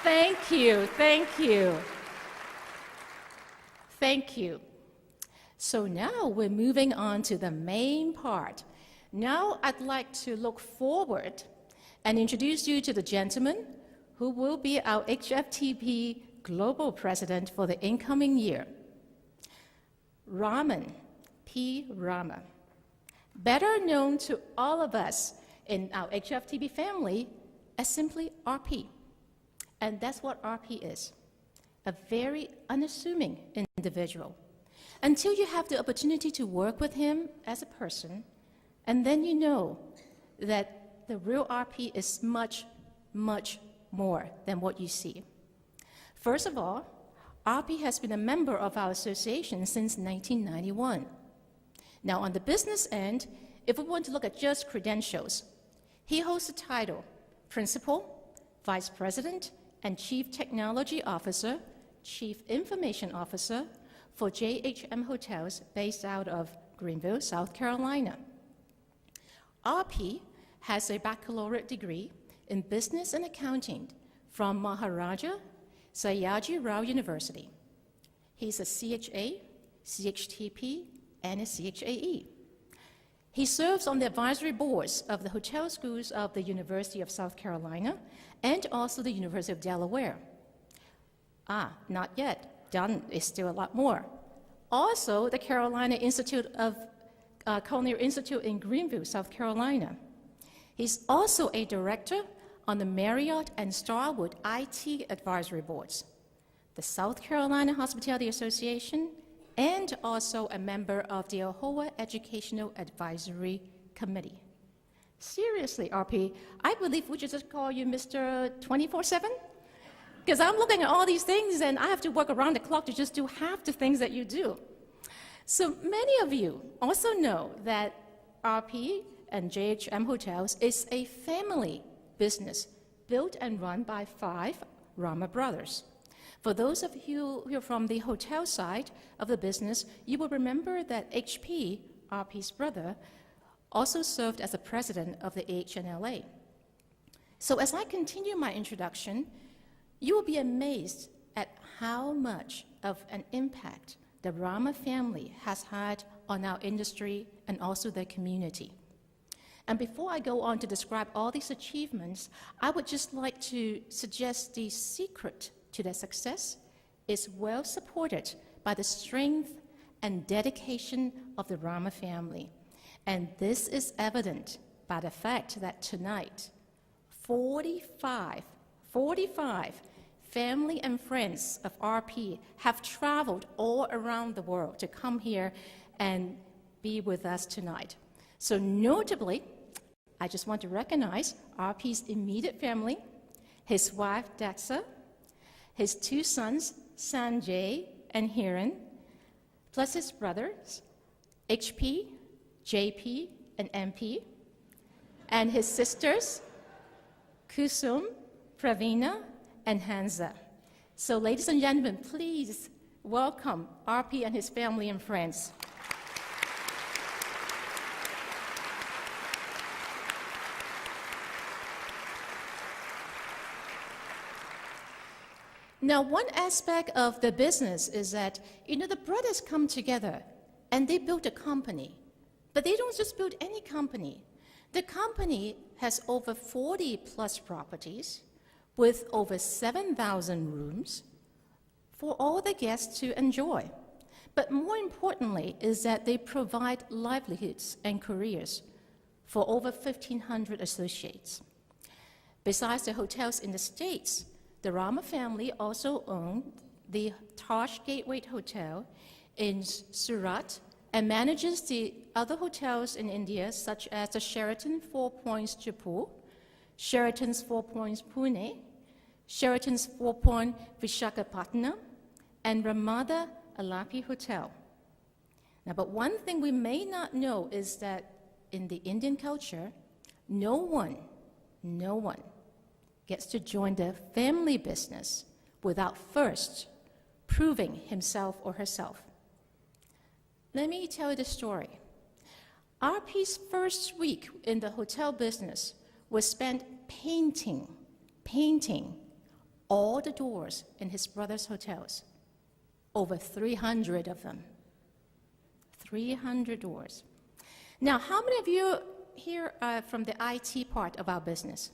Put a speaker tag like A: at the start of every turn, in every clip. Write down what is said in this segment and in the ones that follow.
A: Thank you, thank you. Thank you. So now we're moving on to the main part. Now I'd like to look forward and introduce you to the gentleman who will be our HFTP Global President for the incoming year. Raman P. Rama, better known to all of us in our HFTP family as simply RP. And that's what RP is, a very unassuming individual. Until you have the opportunity to work with him as a person, and then you know that the real RP is much, much more than what you see. First of all, RP has been a member of our association since 1991. Now, on the business end, if we want to look at just credentials, he holds the title Principal, Vice President, and Chief Technology Officer, Chief Information Officer for JHM Hotels based out of Greenville, South Carolina. RP has a baccalaureate degree in Business and Accounting from Maharaja Sayaji Rao University. He's a CHA, CHTP, and a CHAE. He serves on the advisory boards of the hotel schools of the University of South Carolina and also the University of Delaware. Not yet. Done is still a lot more. Also, the Carolina Institute of Culinary Institute in Greenville, South Carolina. He's also a director on the Marriott and Starwood IT advisory boards, the South Carolina Hospitality Association, and also a member of the AHOA Educational Advisory Committee. Seriously, RP, I believe we should just call you Mr. 24/7? Because I'm looking at all these things and I have to work around the clock to just do half the things that you do. So many of you also know that RP and JHM Hotels is a family business built and run by 5 Rama brothers. For those of you who are from the hotel side of the business, you will remember that HP, RP's brother, also served as the president of the AHNLA. So as I continue my introduction, you will be amazed at how much of an impact the Rama family has had on our industry and also their community. And before I go on to describe all these achievements, I would just like to suggest the secret to their success is well supported by the strength and dedication of the Rama family. And this is evident by the fact that tonight, 45 family and friends of RP have traveled all around the world to come here and be with us tonight. So notably, I just want to recognize RP's immediate family, his wife Daxa, his 2 sons, Sanjay and Hiran, plus his brothers, HP, JP, and MP, and his sisters, Kusum, Pravina, and Hansa. So ladies and gentlemen, please welcome RP and his family and friends. Now, one aspect of the business is that, the brothers come together and they build a company. But they don't just build any company. The company has over 40 plus properties with over 7,000 rooms for all the guests to enjoy. But more importantly is that they provide livelihoods and careers for over 1,500 associates. Besides the hotels in the States, the Rama family also owned the Taj Gateway Hotel in Surat and manages the other hotels in India, such as the Sheraton 4 Points Jaipur, Sheraton's 4 Points Pune, Sheraton's 4 Point Vishakhapatnam, and Ramada Alapi Hotel. Now, but one thing we may not know is that in the Indian culture, no one gets to join the family business without first proving himself or herself. Let me tell you the story. RP's first week in the hotel business was spent painting all the doors in his brother's hotels, over 300 of them. 300 doors. Now, how many of you here are from the IT part of our business?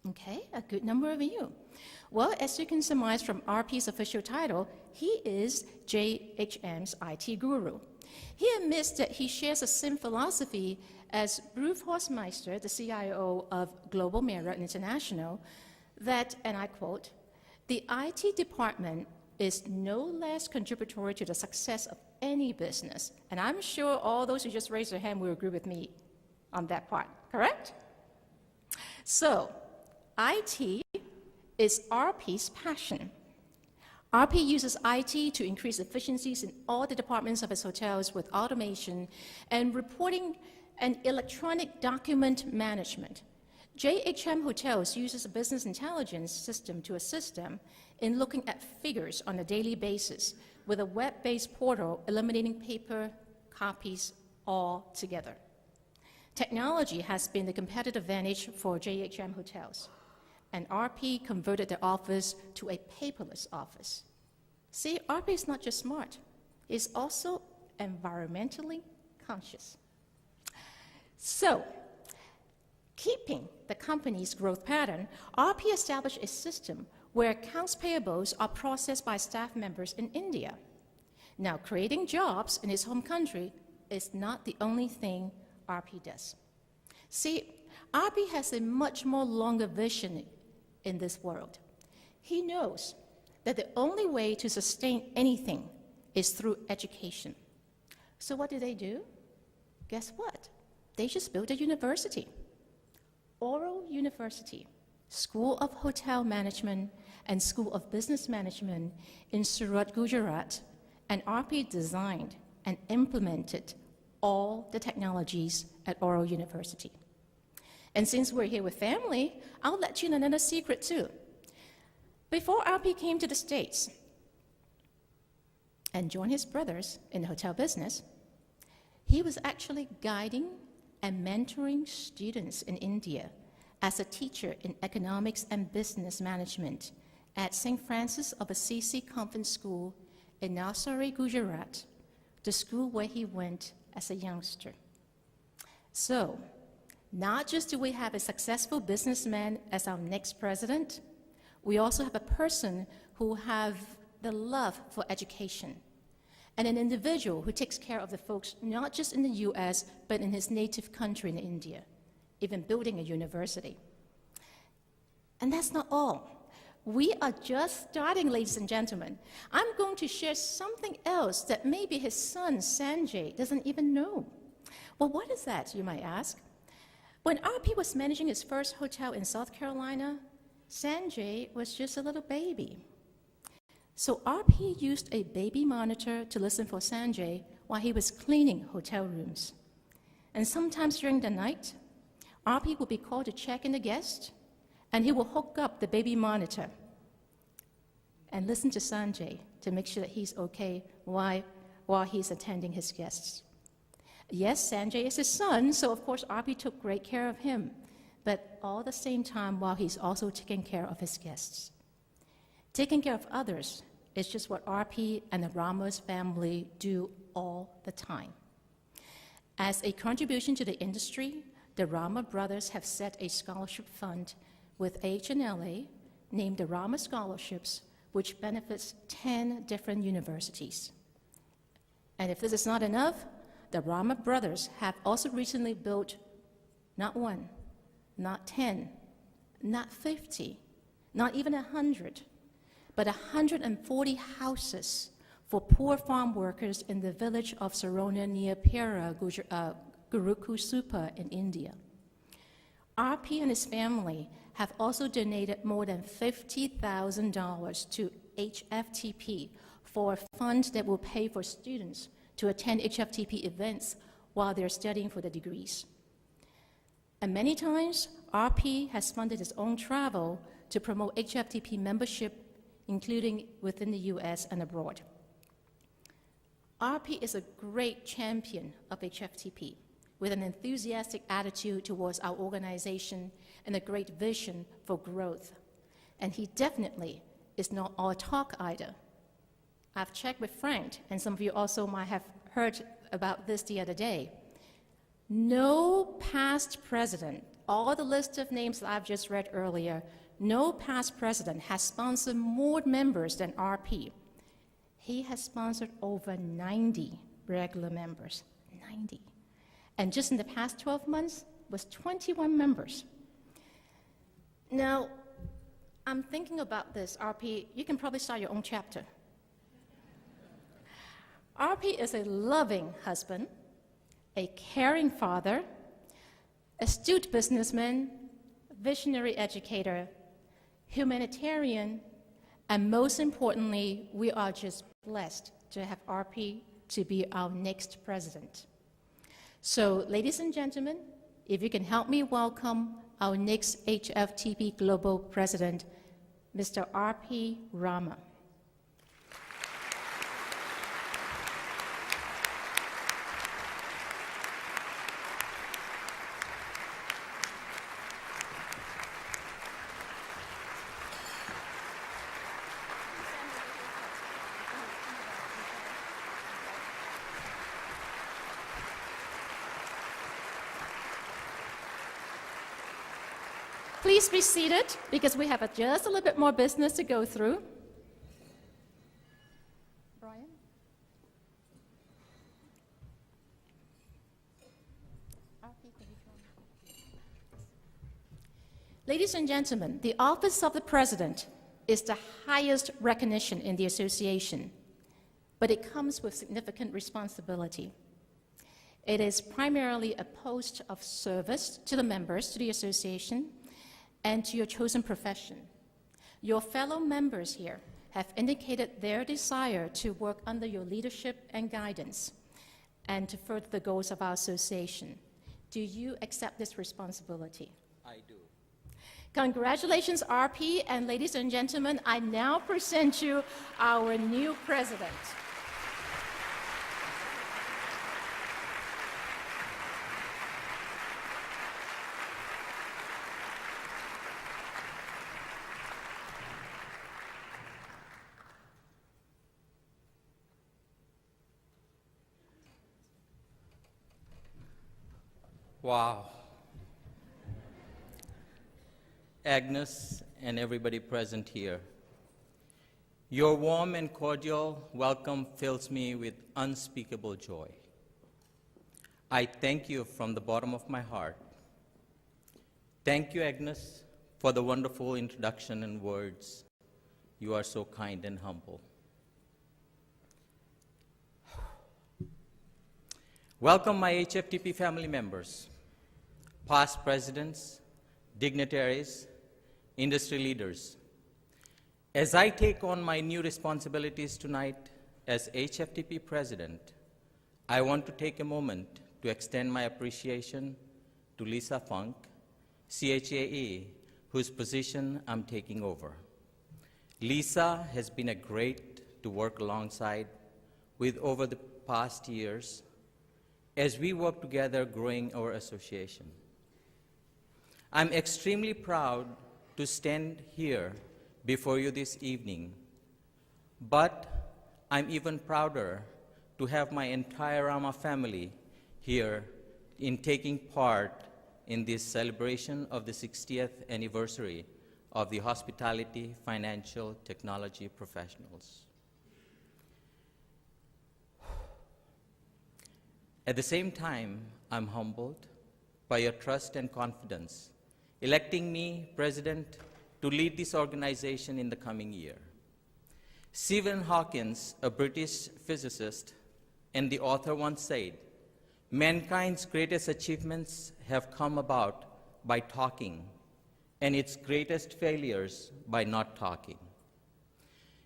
A: Okay, a good number of you. Well, as you can surmise from RP's official title, he is JHM's IT guru. He admits that he shares the same philosophy as Bruce Horstmeister, the CIO of Global Marriott International, that, and I quote, "The IT department is no less contributory to the success of any business." And I'm sure all those who just raised their hand will agree with me on that part, correct? So, IT is RP's passion. RP uses IT to increase efficiencies in all the departments of his hotels with automation and reporting and electronic document management. JHM Hotels uses a business intelligence system to assist them in looking at figures on a daily basis with a web-based portal eliminating paper copies altogether. Technology has been the competitive advantage for JHM Hotels, and RP converted their office to a paperless office. See, RP is not just smart, he's also environmentally conscious. So, keeping the company's growth pattern, RP established a system where accounts payables are processed by staff members in India. Now, creating jobs in his home country is not the only thing RP does. See, RP has a much more longer vision in this world. He knows that the only way to sustain anything is through education. So what do? Guess what? They just built a university. Oral University, School of Hotel Management and School of Business Management in Surat, Gujarat, and RP designed and implemented all the technologies at Oral University. And since we're here with family, I'll let you in another secret too. Before RP came to the States and joined his brothers in the hotel business, he was actually guiding and mentoring students in India as a teacher in economics and business management at St. Francis of Assisi Convent School in Navsari, Gujarat, the school where he went as a youngster. So, not just do we have a successful businessman as our next president, we also have a person who has the love for education, and an individual who takes care of the folks not just in the US, but in his native country in India, even building a university. And that's not all. We are just starting, ladies and gentlemen. I'm going to share something else that maybe his son, Sanjay, doesn't even know. Well, what is that, you might ask? When RP was managing his first hotel in South Carolina, Sanjay was just a little baby. So RP used a baby monitor to listen for Sanjay while he was cleaning hotel rooms. And sometimes during the night, RP would be called to check in the guest, and he will hook up the baby monitor and listen to Sanjay to make sure that he's okay while he's attending his guests. Yes, Sanjay is his son, so of course RP took great care of him, but all the same time while he's also taking care of his guests. Taking care of others is just what RP and the Rama's family do all the time. As a contribution to the industry, the Rama brothers have set a scholarship fund with HNLA named the Rama Scholarships, which benefits 10 different universities. And if this is not enough, the Rama brothers have also recently built not 1, not 10, not 50, not even 100, but 140 houses for poor farm workers in the village of Sarona near Pera, Gurukusupa in India. RP and his family have also donated more than $50,000 to HFTP for a fund that will pay for students to attend HFTP events while they're studying for the degrees. And many times, RP has funded its own travel to promote HFTP membership, including within the US and abroad. RP is a great champion of HFTP with an enthusiastic attitude towards our organization and a great vision for growth. And he definitely is not all talk either. I've checked with Frank, and some of you also might have heard about this the other day. No past president, all the list of names that I've just read earlier, no past president has sponsored more members than RP. He has sponsored over 90 regular members, 90. And just in the past 12 months was 21 members. Now, I'm thinking about this, RP, you can probably start your own chapter. RP is a loving husband, a caring father, astute businessman, visionary educator, humanitarian, and most importantly, we are just blessed to have RP to be our next president. So, ladies and gentlemen, if you can help me welcome our next HFTP Global President, Mr. RP Rama. Please be seated, because we have just a little bit more business to go through. Brian? Ladies and gentlemen, the office of the president is the highest recognition in the association, but it comes with significant responsibility. It is primarily a post of service to the members, to the association, and to your chosen profession. Your fellow members here have indicated their desire to work under your leadership and guidance and to further the goals of our association. Do you accept this responsibility?
B: I do.
A: Congratulations, RP, and ladies and gentlemen, I now present you our new president.
B: Wow. Agnes and everybody present here, your warm and cordial welcome fills me with unspeakable joy. I thank you from the bottom of my heart. Thank you, Agnes, for the wonderful introduction and words. You are so kind and humble. Welcome, my HFTP family members, past presidents, dignitaries, industry leaders. As I take on my new responsibilities tonight as HFTP president, I want to take a moment to extend my appreciation to Lisa Funk, CHAE, whose position I'm taking over. Lisa has been a great to work alongside with over the past years as we work together growing our association. I'm extremely proud to stand here before you this evening, but I'm even prouder to have my entire Rama family here in taking part in this celebration of the 60th anniversary of the Hospitality Financial Technology Professionals. At the same time, I'm humbled by your trust and confidence, electing me president to lead this organization in the coming year. Stephen Hawking, a British physicist and the author, once said, "Mankind's greatest achievements have come about by talking, and its greatest failures by not talking."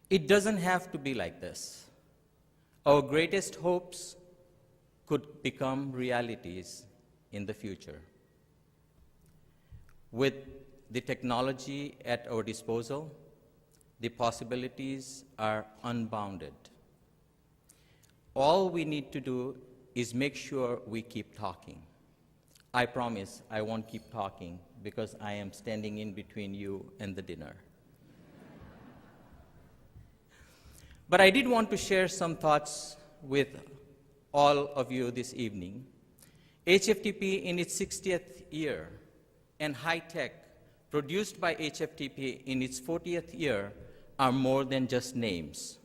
B: It doesn't have to be like this. Our greatest hopes could become realities in the future. With the technology at our disposal, the possibilities are unbounded. All we need to do is make sure we keep talking. I promise I won't keep talking because I am standing in between you and the dinner. But I did want to share some thoughts with all of you this evening. HFTP in its 60th year and high tech produced by HFTP in its 40th year are more than just names.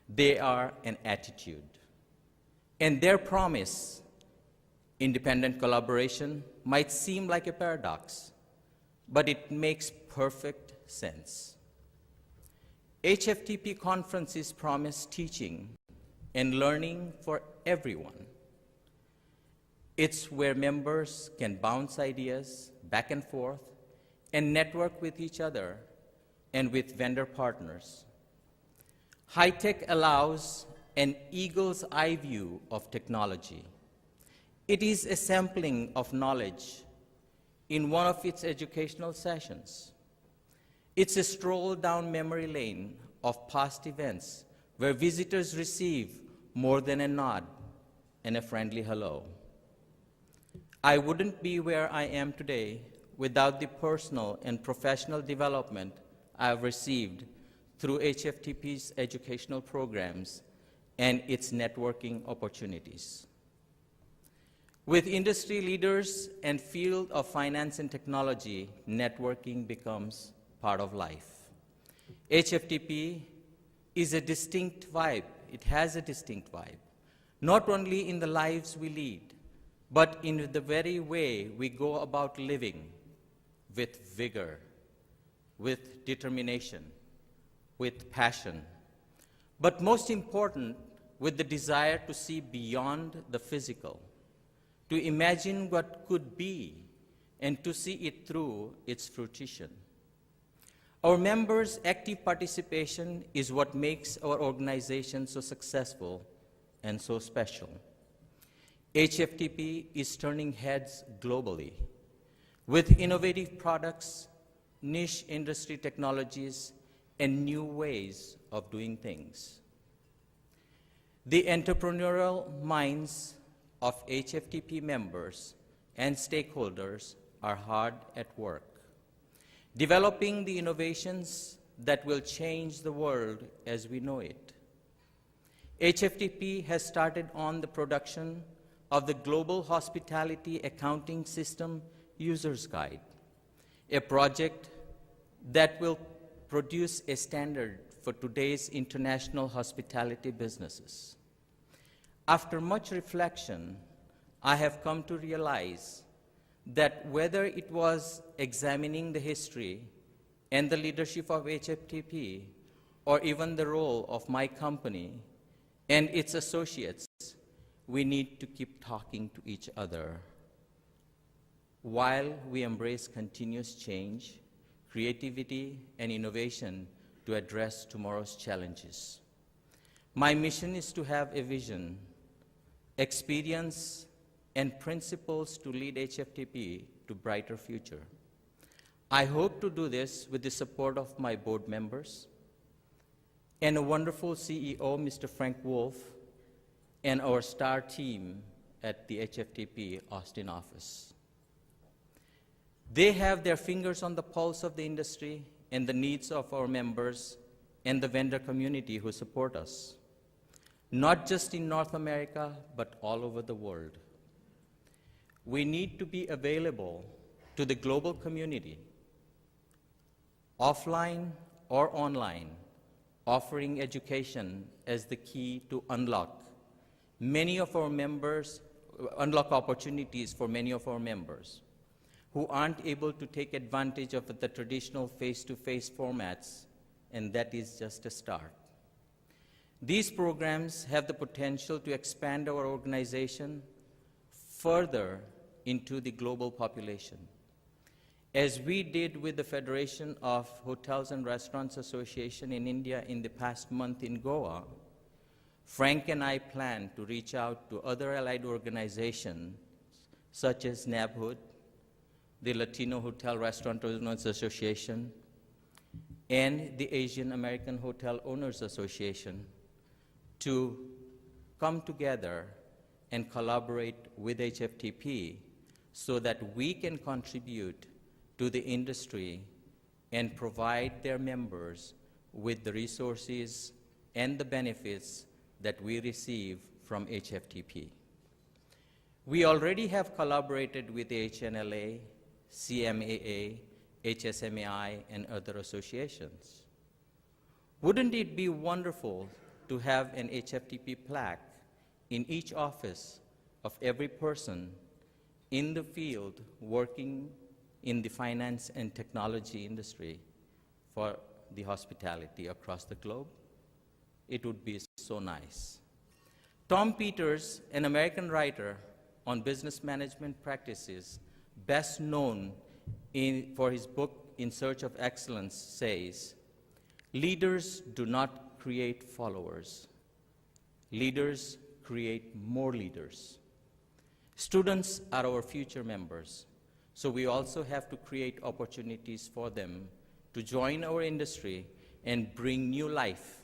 B: They are an attitude. And their promise, independent collaboration, might seem like a paradox, but it makes perfect sense. HFTP conferences promise teaching and learning for everyone. It's where members can bounce ideas back and forth and network with each other and with vendor partners. High tech allows an eagle's eye view of technology. It is a sampling of knowledge in one of its educational sessions. It's a stroll down memory lane of past events where visitors receive more than a nod and a friendly hello. I wouldn't be where I am today without the personal and professional development I have received through HFTP's educational programs and its networking opportunities. With industry leaders and field of finance and technology, networking becomes part of life. HFTP is a distinct vibe. It has a distinct vibe, not only in the lives we lead, but in the very way we go about living, with vigor, with determination, with passion, but most important, with the desire to see beyond the physical, to imagine what could be, and to see it through its fruition. Our members' active participation is what makes our organization so successful and so special. HFTP is turning heads globally with innovative products, niche industry technologies, and new ways of doing things. The entrepreneurial minds of HFTP members and stakeholders are hard at work, developing the innovations that will change the world as we know it. HFTP has started on the production of the Global Hospitality Accounting System User's Guide, a project that will produce a standard for today's international hospitality businesses. After much reflection, I have come to realize that whether it was examining the history and the leadership of HFTP, or even the role of my company and its associates, we need to keep talking to each other while we embrace continuous change, creativity, and innovation to address tomorrow's challenges. My mission is to have a vision, experience, and principles to lead HFTP to brighter future. I hope to do this with the support of my board members and a wonderful CEO, Mr. Frank Wolf, and our star team at the HFTP Austin office. They have their fingers on the pulse of the industry and the needs of our members and the vendor community who support us, not just in North America, but all over the world. We need to be available to the global community, offline or online, offering education as the key to unlock opportunities for many of our members who aren't able to take advantage of the traditional face-to-face formats, and that is just a start. These programs have the potential to expand our organization further into the global population, as we did with the Federation of Hotels and Restaurants Association in India in the past month in Goa. Frank and I plan to reach out to other allied organizations such as NABHOOD, the Latino Hotel Restaurant Owners Association, and the Asian American Hotel Owners Association to come together and collaborate with HFTP so that we can contribute to the industry and provide their members with the resources and the benefits that we receive from HFTP. We already have collaborated with HNLA, CMAA, HSMAI, and other associations. Wouldn't it be wonderful to have an HFTP plaque in each office of every person in the field working in the finance and technology industry for the hospitality across the globe? It would be so nice. Tom Peters, an American writer on business management practices, best known for his book In Search of Excellence, says, "Leaders do not create followers. Leaders create more leaders." Students are our future members, so we also have to create opportunities for them to join our industry and bring new life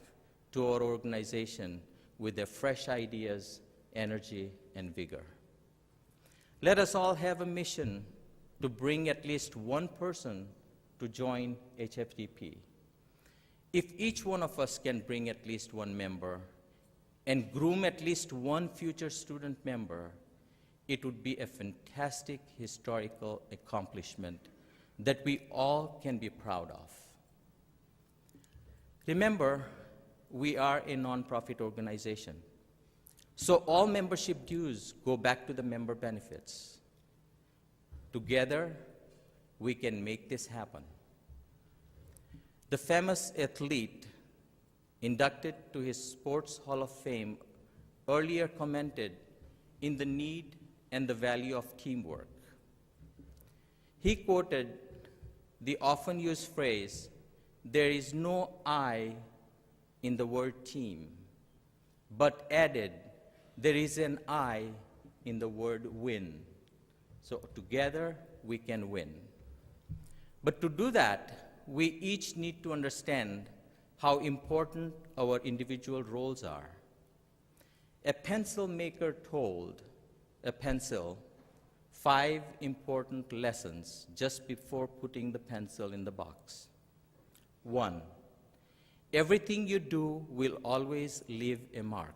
B: to our organization with their fresh ideas, energy, and vigor. Let us all have a mission to bring at least one person to join HFTP. If each one of us can bring at least one member and groom at least one future student member, it would be a fantastic historical accomplishment that we all can be proud of. Remember, we are a nonprofit organization, so all membership dues go back to the member benefits. Together, we can make this happen. The famous athlete inducted to his Sports Hall of Fame earlier commented in the need and the value of teamwork. He quoted the often used phrase, "There is no I in the word team," but added, "There is an I in the word win." So together we can win. But to do that, we each need to understand how important our individual roles are. A pencil maker told a pencil 5 important lessons just before putting the pencil in the box. 1, everything you do will always leave a mark.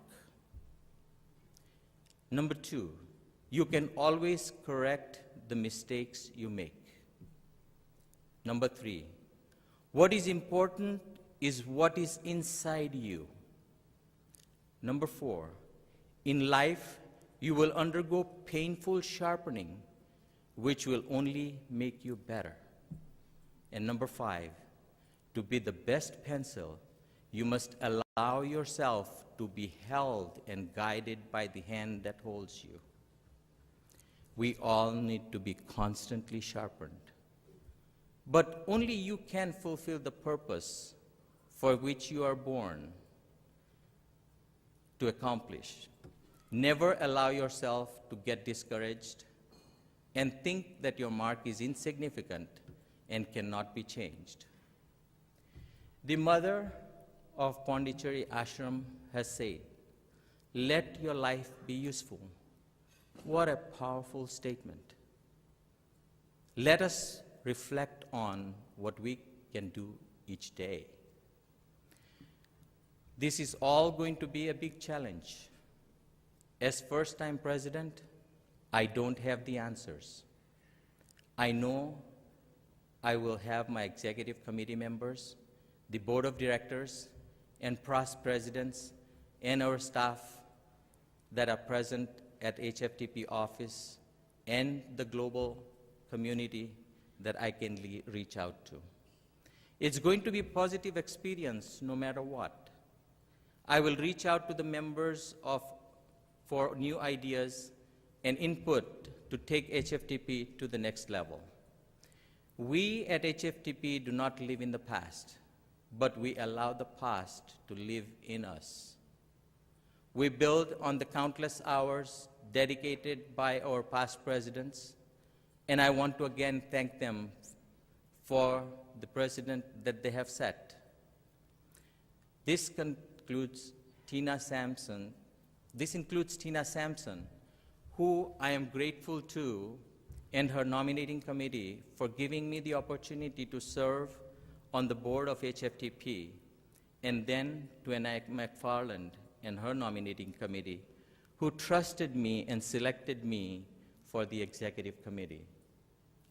B: Number 2, you can always correct the mistakes you make. Number 3, what is important is what is inside you. Number 4, in life, you will undergo painful sharpening, which will only make you better. And number 5, to be the best pencil, you must allow yourself to be held and guided by the hand that holds you. We all need to be constantly sharpened. But only you can fulfill the purpose for which you are born to accomplish. Never allow yourself to get discouraged and think that your mark is insignificant and cannot be changed. The mother of Pondicherry Ashram has said, "Let your life be useful." What a powerful statement. Let us reflect on what we can do each day. This is all going to be a big challenge. As first-time president, I don't have the answers. I know I will have my executive committee members, the board of directors, and past presidents, and our staff that are present at HFTP office and the global community that I can reach out to. It's going to be a positive experience no matter what. I will reach out to the members for new ideas and input to take HFTP to the next level. We at HFTP do not live in the past, but we allow the past to live in us. We build on the countless hours dedicated by our past presidents, and I want to again thank them for the precedent that they have set. This includes Tina Sampson, who I am grateful to, and her nominating committee for giving me the opportunity to serve on the board of HFTP and then to Anna McFarland and her nominating committee, who trusted me and selected me for the executive committee.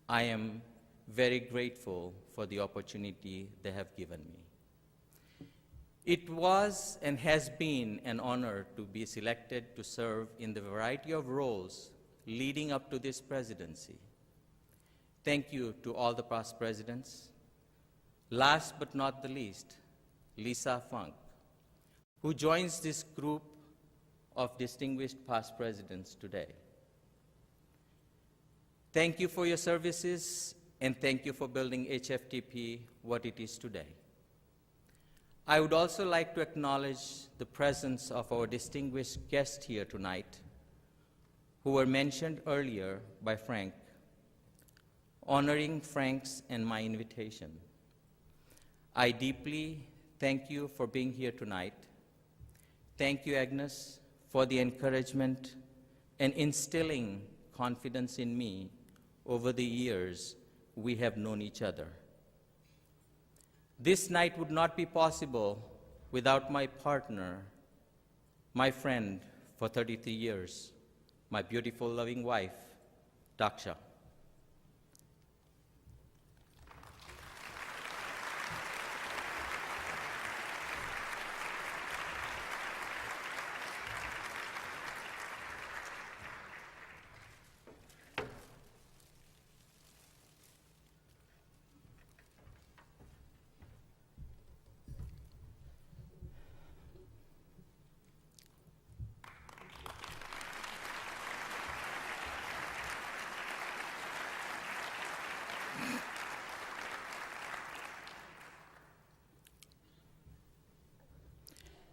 B: I am very grateful for the opportunity they have given me. It was and has been an honor to be selected to serve in the variety of roles leading up to this presidency. Thank you to all the past presidents. Last but not the least, Lisa Funk, who joins this group of distinguished past presidents today. Thank you for your services, and thank you for building HFTP what it is today. I would also like to acknowledge the presence of our distinguished guests here tonight, who were mentioned earlier by Frank, honoring Frank's and my invitation. I deeply thank you for being here tonight. Thank you, Agnes, for the encouragement and instilling confidence in me over the years we have known each other. This night would not be possible without my partner, my friend for 33 years, my beautiful, loving wife, Daksha.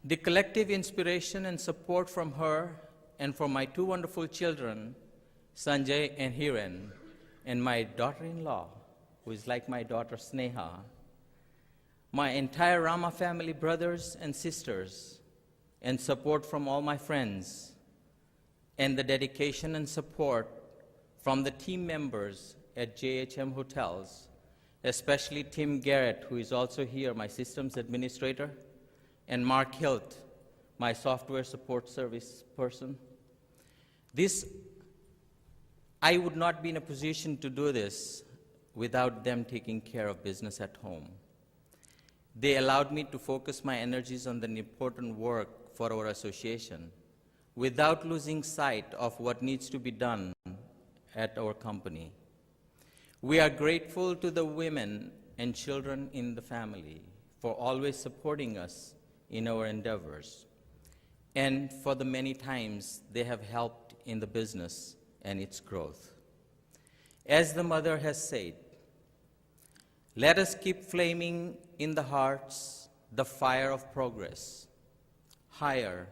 B: The collective inspiration and support from her and from my two wonderful children, Sanjay and Hiren, and my daughter-in-law, who is like my daughter Sneha, my entire Rama family brothers and sisters, and support from all my friends, and the dedication and support from the team members at JHM Hotels, especially Tim Garrett, who is also here, my systems administrator, and Mark Hilt, my software support service person. I would not be in a position to do this without them taking care of business at home. They allowed me to focus my energies on the important work for our association without losing sight of what needs to be done at our company. We are grateful to the women and children in the family for always supporting us in our endeavors, and for the many times they have helped in the business and its growth. As the mother has said, let us keep flaming in the hearts the fire of progress. Higher,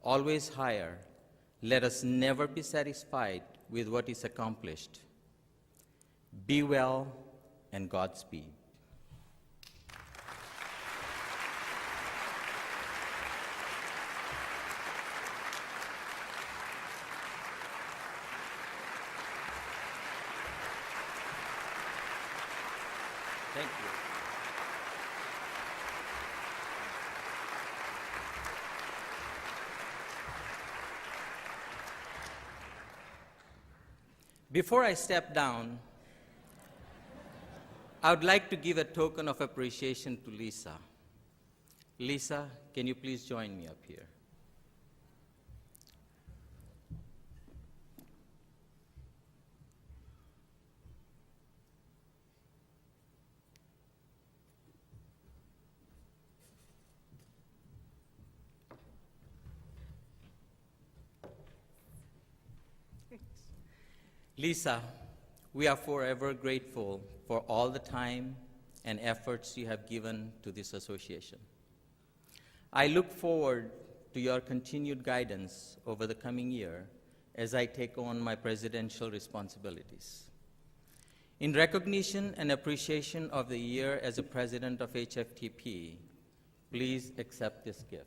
B: always higher. Let us never be satisfied with what is accomplished. Be well and Godspeed. Thank you. Before I step down, I would like to give a token of appreciation to Lisa. Lisa, can you please join me up here? Lisa, we are forever grateful for all the time and efforts you have given to this association. I look forward to your continued guidance over the coming year as I take on my presidential responsibilities. In recognition and appreciation of the year as a president of HFTP, please accept this gift.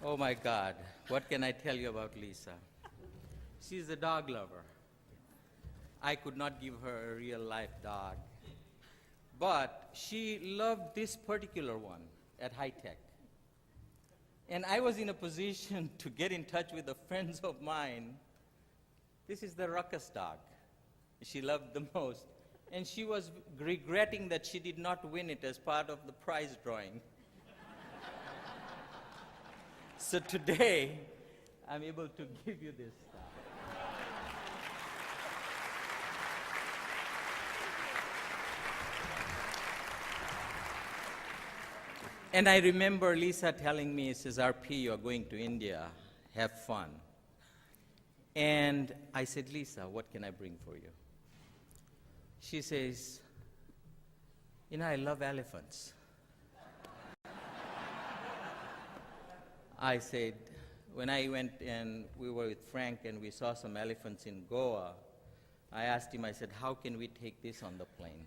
B: Oh my God, what can I tell you about Lisa? She's a dog lover. I could not give her a real life dog. But she loved this particular one at high tech. And I was in a position to get in touch with the friends of mine. This is the ruckus dog she loved the most. And she was regretting that she did not win it as part of the prize drawing. So today, I'm able to give you this dog. And I remember Lisa telling me, says, RP, you're going to India, have fun. And I said, Lisa, what can I bring for you? She says, I love elephants. I said, when I went and we were with Frank and we saw some elephants in Goa, I asked him, I said, how can we take this on the plane?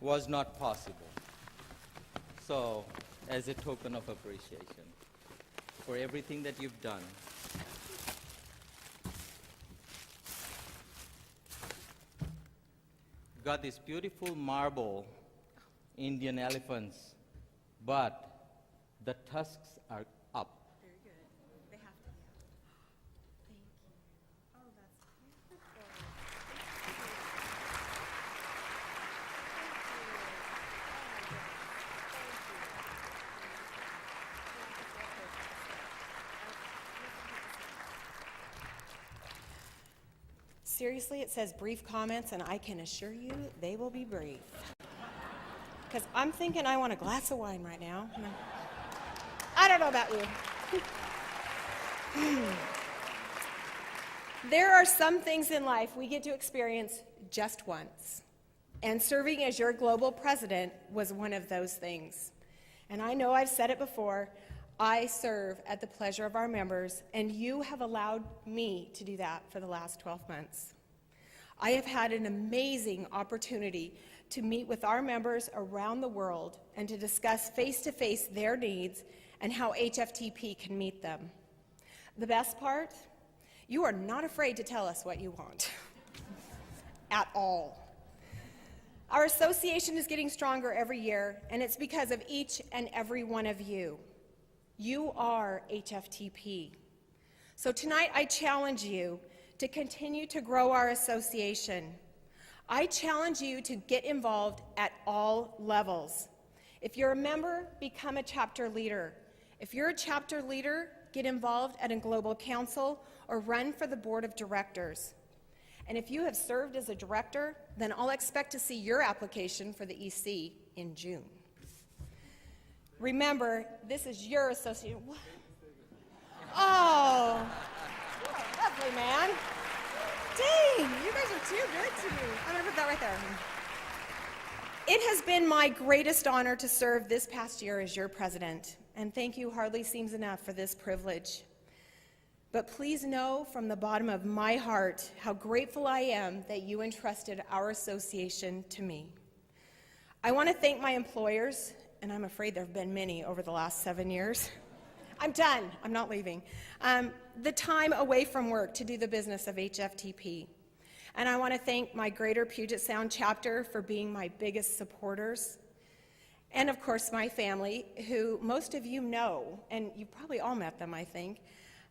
B: Was not possible. So, as a token of appreciation for everything that you've done, got these beautiful marble Indian elephants, but the tusks are up.
C: Very good. They have to be up. Thank you. Oh, that's beautiful. Thank you. Seriously, it says brief comments, and I can assure you they will be brief. Because I'm thinking I want a glass of wine right now. I don't know about you. There are some things in life we get to experience just once. And serving as your global president was one of those things. And I know I've said it before, I serve at the pleasure of our members, and you have allowed me to do that for the last 12 months. I have had an amazing opportunity to meet with our members around the world and to discuss face-to-face their needs and how HFTP can meet them. The best part, you are not afraid to tell us what you want, at all. Our association is getting stronger every year, and it's because of each and every one of you. You are HFTP. So tonight I challenge you to continue to grow our association. I challenge you to get involved at all levels. If you're a member, become a chapter leader. If you're a chapter leader, get involved at a global council or run for the board of directors. And if you have served as a director, then I'll expect to see your application for the EC in June. Remember, this is your association. Oh, lovely, man. Dang, you guys are too good to me. I'm going to put that right there. It has been my greatest honor to serve this past year as your president, and thank you hardly seems enough for this privilege. But please know from the bottom of my heart how grateful I am that you entrusted our association to me. I want to thank my employers, and I'm afraid there have been many over the last 7 years. I'm done. I'm not leaving. The time away from work to do the business of HFTP. And I want to thank my Greater Puget Sound chapter for being my biggest supporters. And of course, my family, who most of you know, and you probably all met them, I think.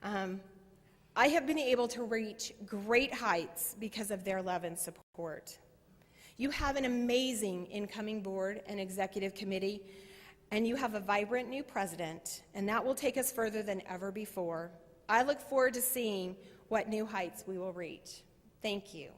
C: I have been able to reach great heights because of their love and support. You have an amazing incoming board and executive committee, and you have a vibrant new president, and that will take us further than ever before. I look forward to seeing what new heights we will reach. Thank you.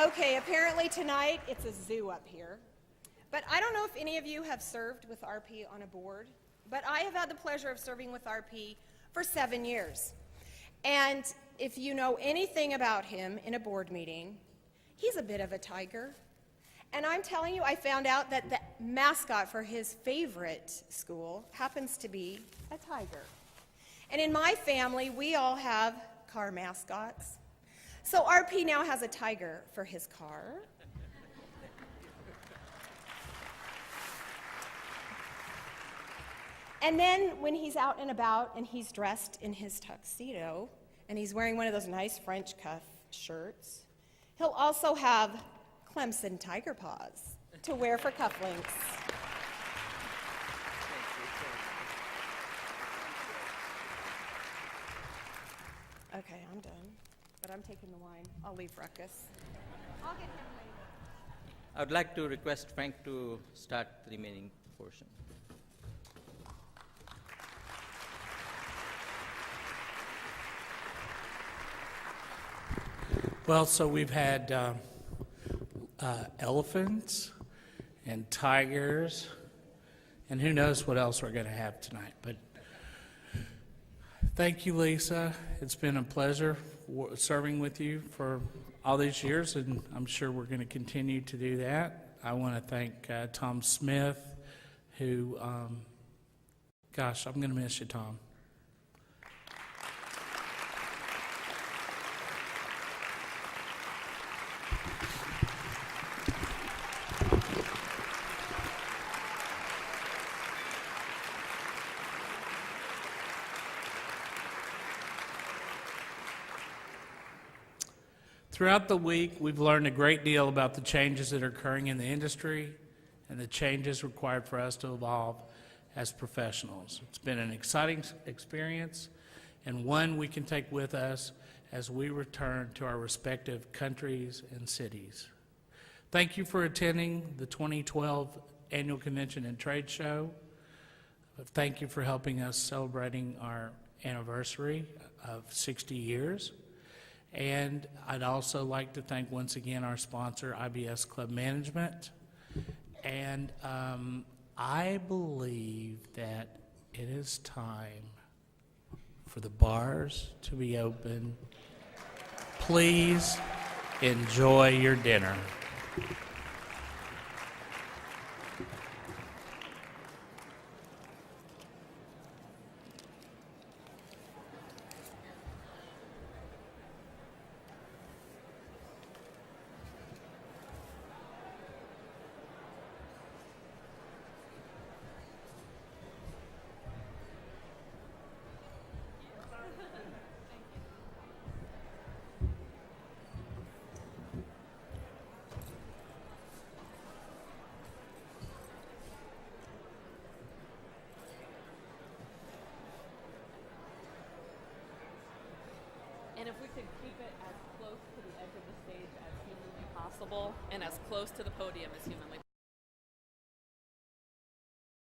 C: Okay, apparently tonight it's a zoo up here. But I don't know if any of you have served with RP on a board, but I have had the pleasure of serving with RP for 7 years. And if you know anything about him in a board meeting, he's a bit of a tiger. And I'm telling you, I found out that the mascot for his favorite school happens to be a tiger. And in my family, we all have car mascots. So RP now has a tiger for his car. And then when he's out and about and he's dressed in his tuxedo and he's wearing one of those nice French cuff shirts, he'll also have Clemson tiger paws to wear for cufflinks. Okay, I'm done, but I'm taking the wine. I'll leave Ruckus. I'll get him later.
B: I would like to request Frank to start the remaining portion.
D: Well, so we've had elephants and tigers, and who knows what else we're going to have tonight. But thank you, Lisa. It's been a pleasure serving with you for all these years, and I'm sure we're going to continue to do that. I want to thank Tom Smith, who, gosh, I'm going to miss you, Tom. Throughout the week, we've learned a great deal about the changes that are occurring in the industry and the changes required for us to evolve as professionals. It's been an exciting experience and one we can take with us as we return to our respective countries and cities. Thank you for attending the 2012 Annual Convention and Trade Show. Thank you for helping us celebrating our anniversary of 60 years. And I'd also like to thank once again our sponsor, IBS Club Management. And I believe that it is time for the bars to be open. Please enjoy your dinner.
E: And if we could keep it as close to the edge of the stage as humanly possible and as close to the podium as humanly